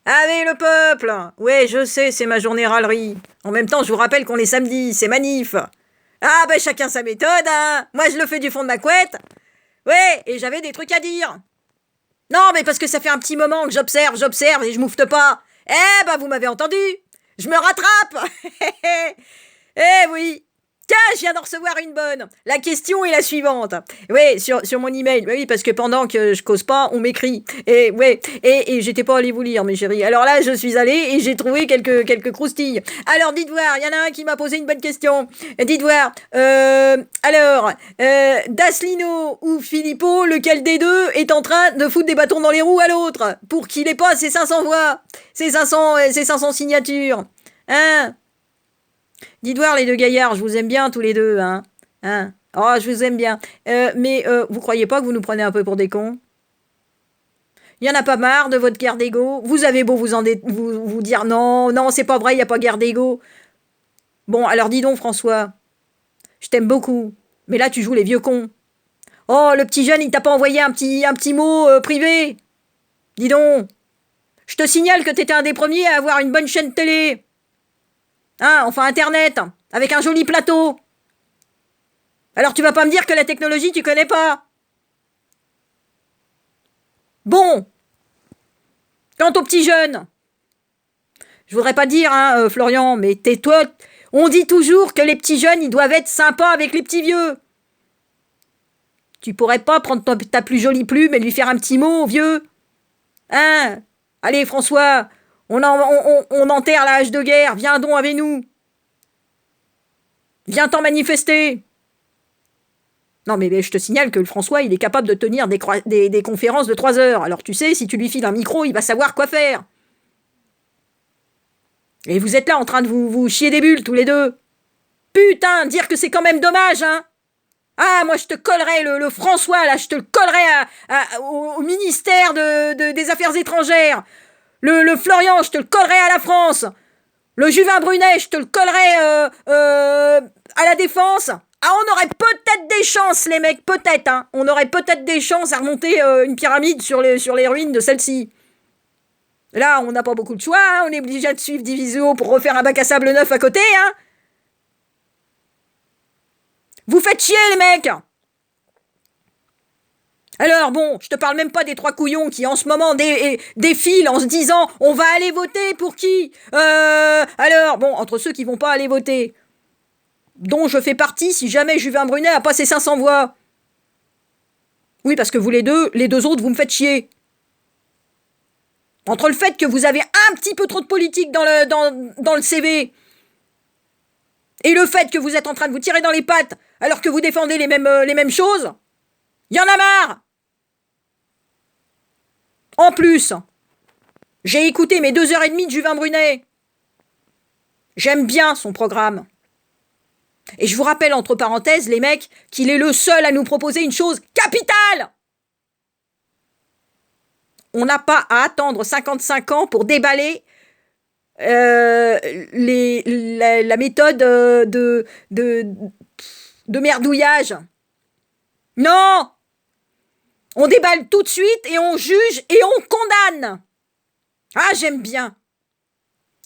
Avec le peuple! Ouais, je sais, c'est ma journée râlerie. En même temps, je vous rappelle qu'on est samedi, c'est manif. Ah ben chacun sa méthode, hein. Moi je le fais du fond de ma couette. Ouais, et j'avais des trucs à dire. Non, mais parce que ça fait un petit moment que j'observe et je moufte pas. Eh ben vous m'avez entendu. Je me rattrape. Eh oui. Tiens, je viens d'en recevoir une bonne. La question est la suivante. Oui, sur mon email. Oui, parce que pendant que je cause pas, on m'écrit. Et ouais, et j'étais pas allée vous lire, mes chéris. Alors là, je suis allée et j'ai trouvé quelques croustilles. Alors, dites voir, il y en a un qui m'a posé une bonne question. Dites voir. Daslino ou Filippo, lequel des deux est en train de foutre des bâtons dans les roues à l'autre pour qu'il ait pas ses 500 voix, ses 500 signatures. Hein? Dites voir les deux gaillards, je vous aime bien tous les deux, hein. Hein? Oh, je vous aime bien. Mais vous croyez pas que vous nous prenez un peu pour des cons? Il y en a pas marre de votre guerre d'ego? Vous avez beau vous dire non, non, c'est pas vrai, il y a pas guerre d'ego. Bon, alors dis donc, François, je t'aime beaucoup, mais là tu joues les vieux cons. Oh, le petit jeune, il t'a pas envoyé un petit mot privé? Dis donc, je te signale que t'étais un des premiers à avoir une bonne chaîne télé. Hein, enfin Internet, avec un joli plateau. Alors tu vas pas me dire que la technologie tu connais pas. Bon, quant aux petits jeunes, je voudrais pas dire, hein, Florian, mais tais-toi. On dit toujours que les petits jeunes, ils doivent être sympas avec les petits vieux. Tu pourrais pas prendre ta plus jolie plume et lui faire un petit mot, vieux? Hein? Allez, François, on enterre la hache de guerre, viens donc avec nous. Viens t'en manifester. Non, mais je te signale que le François, il est capable de tenir des conférences de 3 heures. Alors tu sais, si tu lui files un micro, il va savoir quoi faire. Et vous êtes là en train de vous chier des bulles tous les deux. Putain, dire que c'est quand même dommage, hein. Ah, moi je te collerai le François, là, je te le collerai au ministère des Affaires étrangères. Le Florian, je te le collerai à la France. Le Juvin Brunet, je te le collerai à la Défense. Ah, on aurait peut-être des chances, les mecs, peut-être, hein. On aurait peut-être des chances à remonter une pyramide sur les ruines de celle-ci. Là, on n'a pas beaucoup de choix, hein. On est obligé de suivre Diviso pour refaire un bac à sable neuf à côté, hein. Vous faites chier, les mecs. Alors bon, je te parle même pas des trois couillons qui en ce moment défilent en se disant on va aller voter pour qui? Alors bon, entre ceux qui vont pas aller voter, dont je fais partie si jamais Juvin Brunet a pas ses 500 voix. Oui, parce que vous les deux autres, vous me faites chier. Entre le fait que vous avez un petit peu trop de politique dans le CV et le fait que vous êtes en train de vous tirer dans les pattes alors que vous défendez les mêmes choses, il y en a marre. En plus, j'ai écouté mes 2 heures et demie de Juvin Brunet. J'aime bien son programme. Et je vous rappelle, entre parenthèses, les mecs, qu'il est le seul à nous proposer une chose capitale. On n'a pas à attendre 55 ans pour déballer la méthode de merdouillage. Non! On déballe tout de suite et on juge et on condamne. Ah, j'aime bien.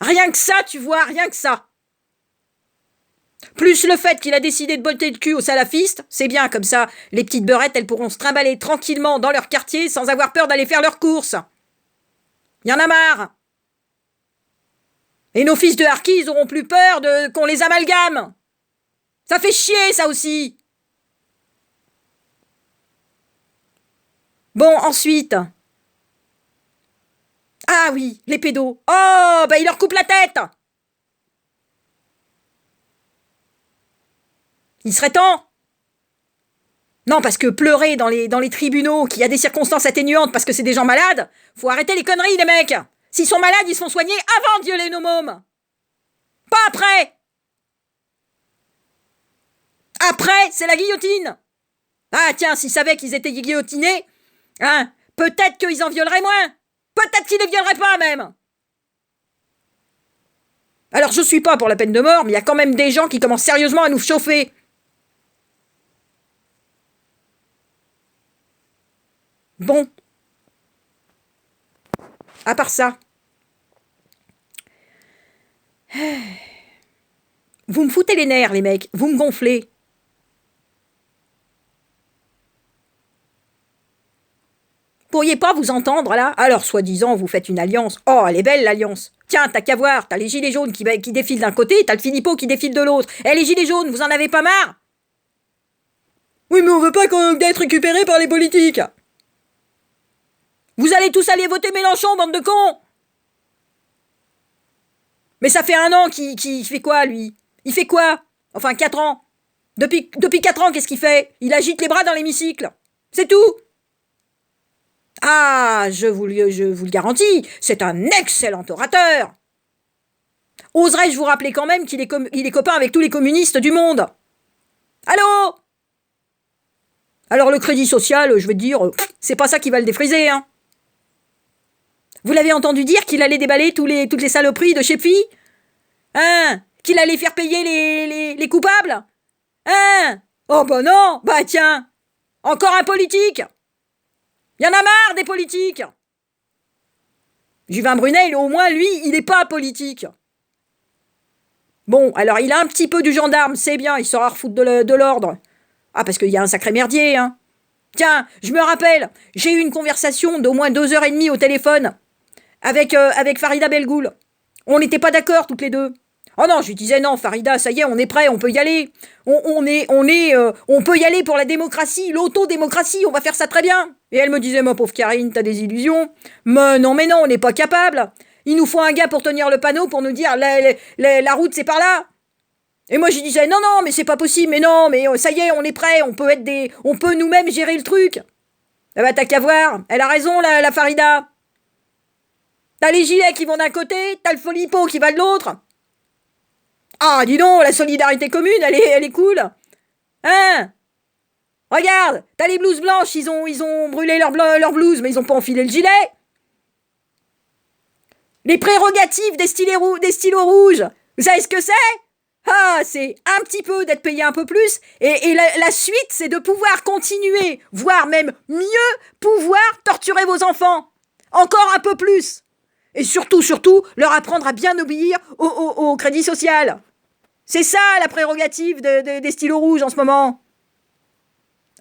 Rien que ça, tu vois, rien que ça. Plus le fait qu'il a décidé de botter le cul aux salafistes, c'est bien comme ça. Les petites beurettes, elles pourront se trimballer tranquillement dans leur quartier sans avoir peur d'aller faire leurs courses. Y en a marre. Et nos fils de harkis, ils auront plus peur qu'on les amalgame. Ça fait chier, ça aussi. Bon, ensuite. Ah oui, les pédos. Oh, bah il leur coupe la tête. Il serait temps. Non, parce que pleurer dans les tribunaux qu'il y a des circonstances atténuantes parce que c'est des gens malades, faut arrêter les conneries, les mecs. S'ils sont malades, ils se font soigner avant de violer nos mômes. Pas après. Après, c'est la guillotine. Ah tiens, s'ils savaient qu'ils étaient guillotinés, hein, peut-être qu'ils en violeraient moins. Peut-être qu'ils les violeraient pas même. Alors je suis pas pour la peine de mort, mais il y a quand même des gens qui commencent sérieusement à nous chauffer. Bon. À part ça, Vous me foutez les nerfs, les mecs. Vous me gonflez. Pourriez pas vous entendre, là? Alors, soi-disant, vous faites une alliance. Oh, elle est belle, l'alliance. Tiens, t'as qu'à voir. T'as les gilets jaunes qui défilent d'un côté, t'as le Philippot qui défile de l'autre. Eh, les gilets jaunes, vous en avez pas marre? Oui, mais on veut pas d'être récupérés par les politiques. Vous allez tous aller voter Mélenchon, bande de cons. Mais ça fait 1 an qu'il fait quoi, lui? Il fait quoi? Enfin, 4 ans. Depuis 4 ans, qu'est-ce qu'il fait? Il agite les bras dans l'hémicycle. C'est tout. Ah, je vous le garantis, c'est un excellent orateur. Oserais-je vous rappeler quand même qu'il est copain avec tous les communistes du monde? Allô? Alors le crédit social, je vais te dire, c'est pas ça qui va le défriser, hein. Vous l'avez entendu dire qu'il allait déballer toutes les saloperies de chez Phi? Hein? Qu'il allait faire payer les coupables? Hein? Oh bah non, bah tiens, encore un politique. Il y en a marre des politiques. Juvin Brunel, au moins, lui, il n'est pas politique. Bon, alors il a un petit peu du gendarme, c'est bien, il saura refoutre de l'ordre. Ah, parce qu'il y a un sacré merdier, hein. Tiens, je me rappelle, j'ai eu une conversation d'au moins 2h30 au téléphone avec Farida Belgoul. On n'était pas d'accord toutes les deux. Oh non, je lui disais non, Farida, ça y est, on est prêt, on peut y aller. On peut y aller pour la démocratie, l'autodémocratie, on va faire ça très bien. Et elle me disait, ma pauvre Karine, t'as des illusions. Mais non, on n'est pas capable. Il nous faut un gars pour tenir le panneau, pour nous dire, la route, c'est par là. Et moi, je disais, non, mais c'est pas possible, mais non, mais ça y est, on est prêt, on peut nous-mêmes gérer le truc. Ah bah, t'as qu'à voir, elle a raison, la Farida. T'as les gilets qui vont d'un côté, t'as le Philippot qui va de l'autre. Ah, dis donc, la solidarité commune, elle est cool. Hein? Regarde, t'as les blouses blanches, ils ont brûlé leur blouse, mais ils ont pas enfilé le gilet. Les prérogatives des stylos rouges, vous savez ce que c'est? Ah, c'est un petit peu d'être payé un peu plus, et la suite, c'est de pouvoir continuer, voire même mieux, pouvoir torturer vos enfants. Encore un peu plus. Et surtout, leur apprendre à bien obéir au crédit social. C'est ça, la prérogative des stylos rouges en ce moment.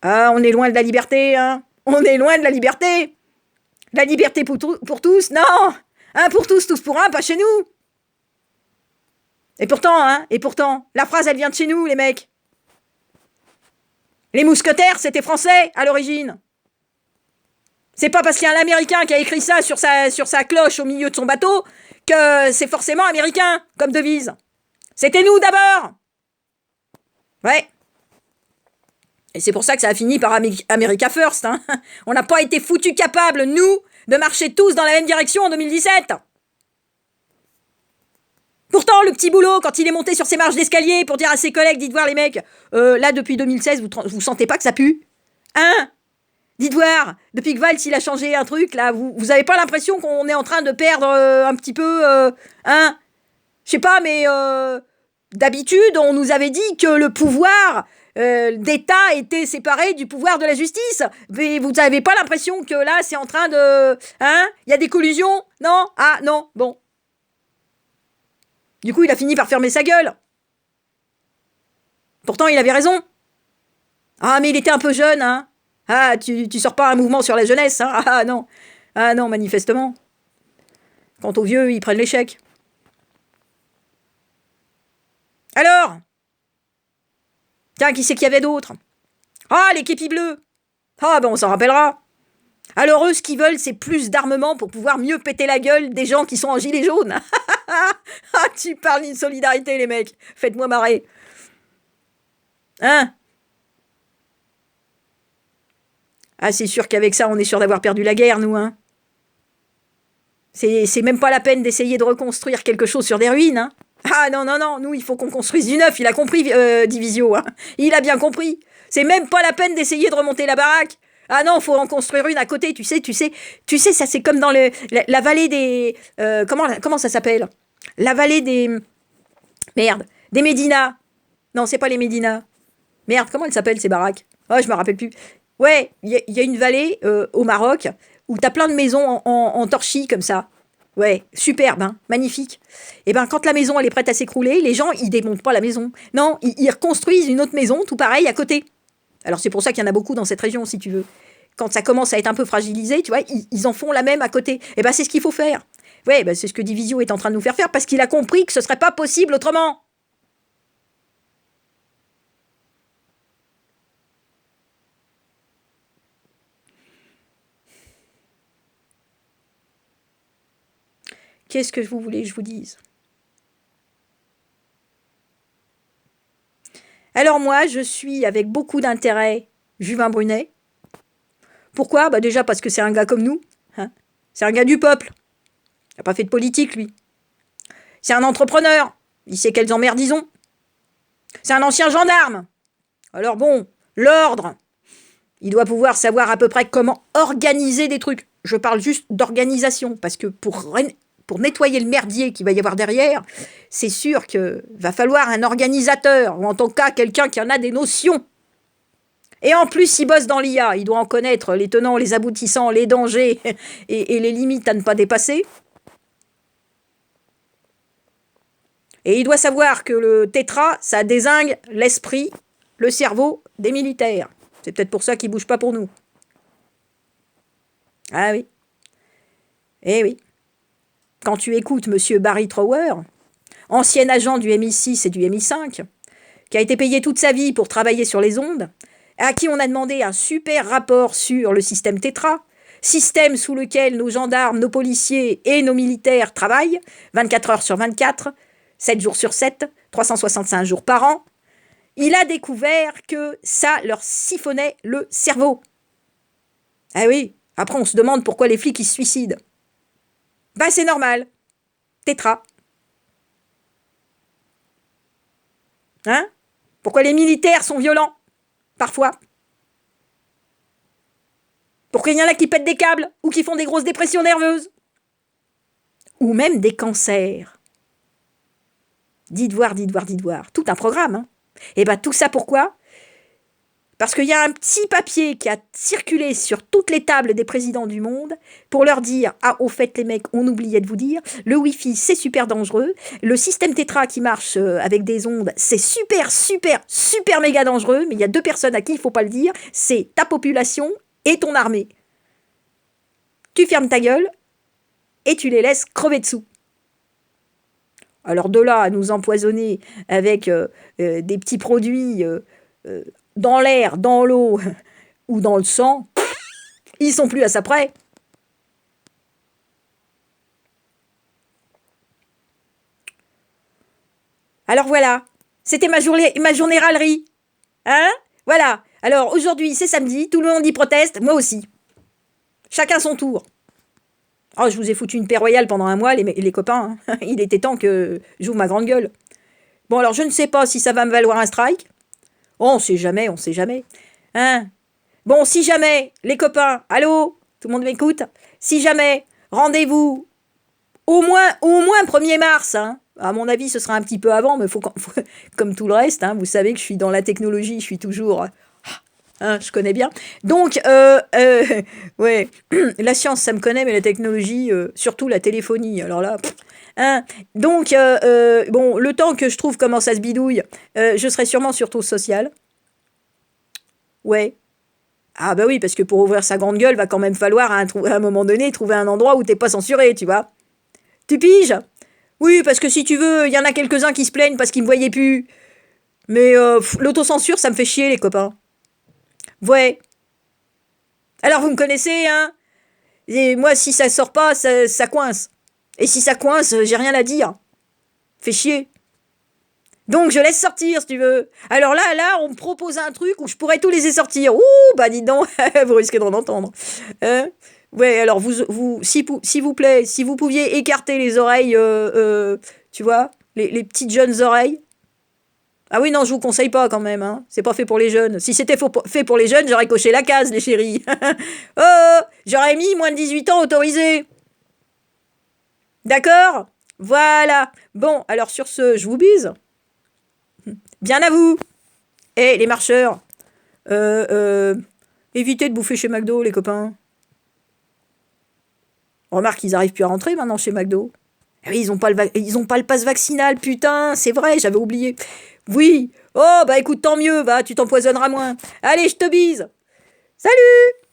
Ah, on est loin de la liberté, hein. On est loin de la liberté. La liberté pour tous, non. Un pour tous pour un, pas chez nous. Et pourtant, la phrase, elle vient de chez nous, les mecs. Les mousquetaires, c'était français, à l'origine. C'est pas parce qu'il y a un Américain qui a écrit ça sur sa cloche au milieu de son bateau que c'est forcément américain, comme devise. C'était nous, d'abord. Ouais. Et c'est pour ça que ça a fini par America First, hein. On n'a pas été foutus capables, nous, de marcher tous dans la même direction en 2017. Pourtant, le petit boulot, quand il est monté sur ses marches d'escalier pour dire à ses collègues, dites voir les mecs, là, depuis 2016, vous sentez pas que ça pue? Hein? Dites voir, depuis que Valls, il a changé un truc, là, vous avez pas l'impression qu'on est en train de perdre un petit peu, hein? Je sais pas, mais d'habitude, on nous avait dit que le pouvoir d'État était séparé du pouvoir de la justice. Mais vous n'avez pas l'impression que là, c'est en train de... Hein? Il y a des collusions? Non? Ah, non, bon. Du coup, il a fini par fermer sa gueule. Pourtant, il avait raison. Ah, mais il était un peu jeune, hein? Ah, tu sors pas un mouvement sur la jeunesse, hein? Ah, non. Ah, non, manifestement. Quant aux vieux, ils prennent l'échec. Alors? Tiens, qui c'est qu'il y avait d'autre? Ah, les képis bleus. Ah, ben on s'en rappellera. Alors eux, ce qu'ils veulent, c'est plus d'armement pour pouvoir mieux péter la gueule des gens qui sont en gilet jaune. Ah, tu parles d'une solidarité, les mecs. Faites-moi marrer. Hein? Ah, c'est sûr qu'avec ça, on est sûr d'avoir perdu la guerre, nous, hein. C'est même pas la peine d'essayer de reconstruire quelque chose sur des ruines, hein. Ah non, nous, il faut qu'on construise du neuf, il a compris, Divisio, hein. Il a bien compris. C'est même pas la peine d'essayer de remonter la baraque. Ah non, faut en construire une à côté, tu sais, ça c'est comme dans la vallée des... comment ça s'appelle? La vallée des... Merde, des Médinas. Non, c'est pas les Médinas. Merde, comment elle s'appelle, ces baraques? Oh, je me rappelle plus. Ouais, il y a une vallée au Maroc où t'as plein de maisons en torchis comme ça. Ouais, superbe, hein, magnifique. Et ben quand la maison elle est prête à s'écrouler, les gens ils démontent pas la maison. Non, ils reconstruisent une autre maison, tout pareil, à côté. Alors c'est pour ça qu'il y en a beaucoup dans cette région, si tu veux. Quand ça commence à être un peu fragilisé, tu vois, ils en font la même à côté. Et ben c'est ce qu'il faut faire. Ouais, ben c'est ce que Divisio est en train de nous faire faire parce qu'il a compris que ce serait pas possible autrement. Qu'est-ce que vous voulez que je vous dise? Alors moi, je suis avec beaucoup d'intérêt Juvin Brunet. Pourquoi? Bah déjà parce que c'est un gars comme nous. Hein, c'est un gars du peuple. Il n'a pas fait de politique, lui. C'est un entrepreneur. Il sait quelles emmerdes ils ont. C'est un ancien gendarme. Alors bon, l'ordre, il doit pouvoir savoir à peu près comment organiser des trucs. Je parle juste d'organisation, parce que pour nettoyer le merdier qu'il va y avoir derrière, c'est sûr qu'il va falloir un organisateur, ou en tout cas quelqu'un qui en a des notions. Et en plus, il bosse dans l'IA, il doit en connaître les tenants, les aboutissants, les dangers et les limites à ne pas dépasser. Et il doit savoir que le tétra, ça dézingue l'esprit, le cerveau des militaires. C'est peut-être pour ça qu'il ne bouge pas pour nous. Ah oui. Eh oui. Quand tu écoutes M. Barry Trower, ancien agent du MI6 et du MI5, qui a été payé toute sa vie pour travailler sur les ondes, à qui on a demandé un super rapport sur le système tétra, système sous lequel nos gendarmes, nos policiers et nos militaires travaillent, 24 heures sur 24, 7 jours sur 7, 365 jours par an, il a découvert que ça leur siphonnait le cerveau. Ah oui, après on se demande pourquoi les flics ils se suicident. Ben c'est normal. Tétra. Hein? Pourquoi les militaires sont violents? Parfois. Pourquoi il y en a qui pètent des câbles ou qui font des grosses dépressions nerveuses? Ou même des cancers. Dites voir, dites voir, dites voir. Tout un programme. Hein. Et bien tout ça pourquoi? Parce qu'il y a un petit papier qui a circulé sur toutes les tables des présidents du monde pour leur dire « Ah, au fait, les mecs, on oubliait de vous dire, le Wi-Fi, c'est super dangereux. Le système Tétra qui marche avec des ondes, c'est super, super, super méga dangereux. Mais il y a deux personnes à qui il ne faut pas le dire, c'est ta population et ton armée. Tu fermes ta gueule et tu les laisses crever dessous. » Alors de là à nous empoisonner avec des petits produits dans l'air, dans l'eau ou dans le sang, ils sont plus à ça près. Alors voilà, c'était ma journée râlerie. Hein? Voilà. Alors aujourd'hui, c'est samedi, tout le monde y proteste, moi aussi. Chacun son tour. Oh, je vous ai foutu une paix royale pendant un mois, les copains. Hein. Il était temps que j'ouvre ma grande gueule. Bon, alors je ne sais pas si ça va me valoir un strike. Oh, on sait jamais, on sait jamais. Hein? Bon, si jamais, les copains, allô? Tout le monde m'écoute? Si jamais, rendez-vous au moins 1er mars. Hein? À mon avis, ce sera un petit peu avant, mais comme tout le reste, hein, vous savez que je suis dans la technologie, je suis toujours... Hein, je connais bien. Donc, ouais, la science, ça me connaît, mais la technologie, surtout la téléphonie, alors là... Hein. Donc, bon, le temps que je trouve comment ça se bidouille, je serai sûrement sur Taux Social. Ouais. Ah bah oui, parce que pour ouvrir sa grande gueule, va quand même falloir à un moment donné trouver un endroit où t'es pas censuré, tu vois. Tu piges? Oui, parce que si tu veux, il y en a quelques-uns qui se plaignent parce qu'ils me voyaient plus. Mais l'autocensure, ça me fait chier, les copains. Ouais. Alors vous me connaissez, hein? Et moi, si ça sort pas, ça coince. Et si ça coince, j'ai rien à dire. Fait chier. Donc je laisse sortir si tu veux. Alors là, on me propose un truc où je pourrais tous laisser sortir. Ouh, bah dis donc, vous risquez d'en entendre. Ouais, alors s'il vous plaît, si vous pouviez écarter les oreilles, tu vois, les petites jeunes oreilles. Ah oui, non, je vous conseille pas quand même, hein. C'est pas fait pour les jeunes. Si c'était fait pour les jeunes, j'aurais coché la case, les chéris. Oh, j'aurais mis moins de 18 ans autorisé. D'accord? Voilà. Bon, alors sur ce, je vous bise. Bien à vous. Et les marcheurs, évitez de bouffer chez McDo, les copains. Remarque, ils arrivent plus à rentrer maintenant chez McDo. Ah oui, ils ont pas le pass vaccinal, putain, c'est vrai, j'avais oublié. Oui. Oh, bah écoute, tant mieux, va, tu t'empoisonneras moins. Allez, je te bise. Salut!